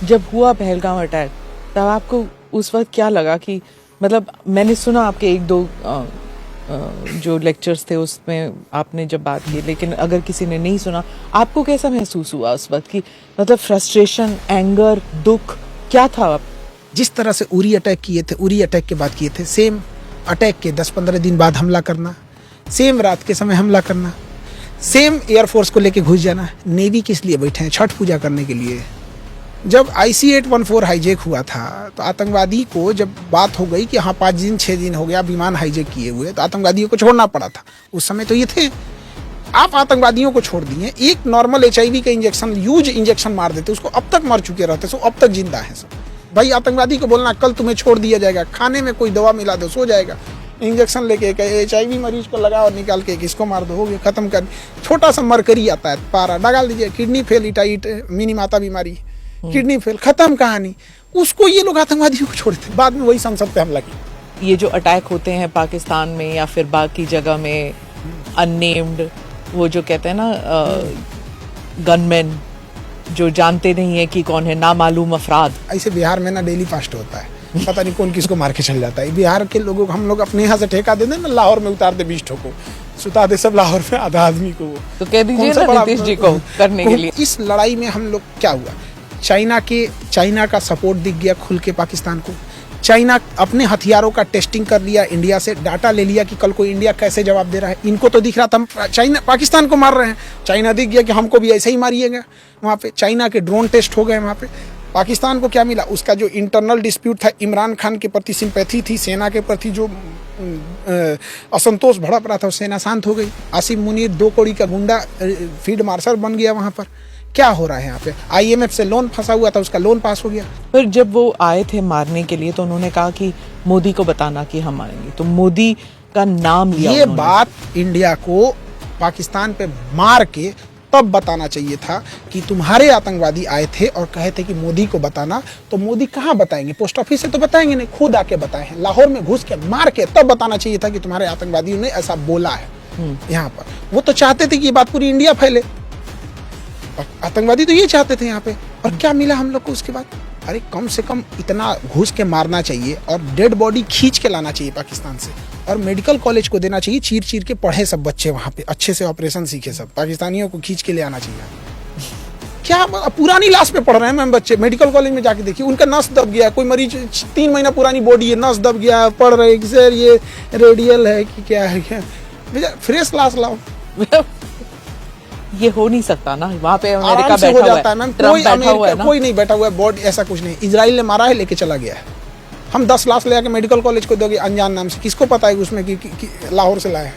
जब हुआ पहलगाम अटैक तब आपको उस वक्त क्या लगा कि मतलब मैंने सुना आपके एक दो जो लेक्चर्स थे उसमें आपने जब बात की, लेकिन अगर किसी ने नहीं सुना, आपको कैसा महसूस हुआ उस वक्त की मतलब फ्रस्ट्रेशन, एंगर, दुख क्या था? जिस तरह से उरी अटैक किए थे, उरी अटैक के बाद किए थे, सेम अटैक के 10-15 दिन बाद हमला करना, सेम रात के समय हमला करना, सेम एयरफोर्स को लेके घुस जाना। नेवी किस लिए बैठे हैं? छठ पूजा करने के लिए। जब IC-814 हाईजैक हुआ था तो आतंकवादी को जब बात हो गई कि हाँ 5 दिन 6 दिन हो गया विमान हाईजैक किए हुए, तो आतंकवादियों को छोड़ना पड़ा था। उस समय तो ये थे, आप आतंकवादियों को छोड़ दिए, एक नॉर्मल HIV का इंजेक्शन, यूज इंजेक्शन मार देते, उसको अब तक मर चुके रहते, सो अब तक जिंदा है सब। भाई आतंकवादी को बोलना कल तुम्हें छोड़ दिया जाएगा, खाने में कोई दवा मिला दो सो जाएगा, इंजेक्शन लेके HIV मरीज को लगा और निकाल के इसको मार दो, हो गया खत्म कर। छोटा सा मरकरी आता है, पारा डाल दीजिए, किडनी फेल, इटाइट मिनी माता बीमारी, किडनी फेल, खत्म कहानी। उसको ये लोग आतंकवादियों को छोड़ते, बाद में वही संसद पे हमला किया। ये जो अटैक होते हैं पाकिस्तान में या फिर बाकी जगह में, अननेम्ड, वो जो कहते हैं ना गनमैन जो जानते नहीं है कि कौन है, नामालूम अफराद। ऐसे बिहार में ना डेली फास्ट होता है, पता नहीं कौन किसको मार के चल जाता है। बिहार के लोगों को हम लोग अपने यहाँ से ठेका दे दें ना, लाहौर में उतार दे 20 ठोको, सुता दे सब लाहौर में आधा आदमी को। तो कह दीजिए ना नीतीश जी को करने के लिए। इस लड़ाई में हम लोग क्या हुआ, चाइना का सपोर्ट दिख गया खुल के पाकिस्तान को। चाइना अपने हथियारों का टेस्टिंग कर लिया, इंडिया से डाटा ले लिया कि कल को इंडिया कैसे जवाब दे रहा है। इनको तो दिख रहा था हम चाइना पाकिस्तान को मार रहे हैं, चाइना दिख गया कि हमको भी ऐसे ही मारिएगा। वहाँ पे चाइना के ड्रोन टेस्ट हो गए। वहाँ पे पाकिस्तान को क्या मिला, उसका जो इंटरनल डिस्प्यूट था, इमरान खान के प्रति सिंपैथी थी, सेना के प्रति जो असंतोष भड़क रहा था, सेना शांत हो गई। आसिम मुनीर 2 कौड़ी का गुंडा फील्ड मार्शल बन गया। वहाँ पर क्या हो रहा है, यहाँ पे IMF से लोन फंसा हुआ था, उसका लोन पास हो गया। फिर जब वो आए थे मारने के लिए तो उन्होंने कहा कि मोदी को बताना कि हम आएंगे, तो मोदी का नाम लिया। ये बात इंडिया को पाकिस्तान पे मार के तब बताना चाहिए था कि तुम्हारे आतंकवादी आए थे और कहे थे कि मोदी को बताना, तो मोदी कहाँ बताएंगे? पोस्ट ऑफिस से तो बताएंगे नहीं, खुद आके बताए हैं, लाहौर में घुस के मार के तब बताना चाहिए था कि तुम्हारे आतंकवादियों ने ऐसा बोला है। यहाँ पर वो तो चाहते थे कि ये बात पूरी इंडिया फैले, आतंकवादी तो ये चाहते थे यहाँ पे। और क्या मिला हम लोग को उसके बाद? अरे कम से कम इतना घुस के मारना चाहिए और डेड बॉडी खींच के लाना चाहिए पाकिस्तान से, और मेडिकल कॉलेज को देना चाहिए, चीर चीर के पढ़े सब बच्चे वहाँ पे, अच्छे से ऑपरेशन सीखे सब, पाकिस्तानियों को खींच के ले आना चाहिए। क्या पुरानी लाश पे पढ़ रहे हैं मैम बच्चे, मेडिकल कॉलेज में जाके देखिए, उनका नस दब गया, कोई मरीज 3 महीना पुरानी बॉडी है, नस दब गया, पढ़ रहे हैं कि सर ये रेडियल है कि क्या है, क्या फ्रेश लाश लाओ। ये हो नहीं सकता ना, वहाँ पे अमेरिका बैठा हो जाता है मैम, कोई नहीं बैठा हुआ है, बॉडी ऐसा कुछ नहीं। इजराइल ने मारा है, लेके चला गया है। हम 10 लाश ले आके मेडिकल कॉलेज को दोगे अनजान नाम से, किसको पता है उसमें कि लाहौर से लाए हैं?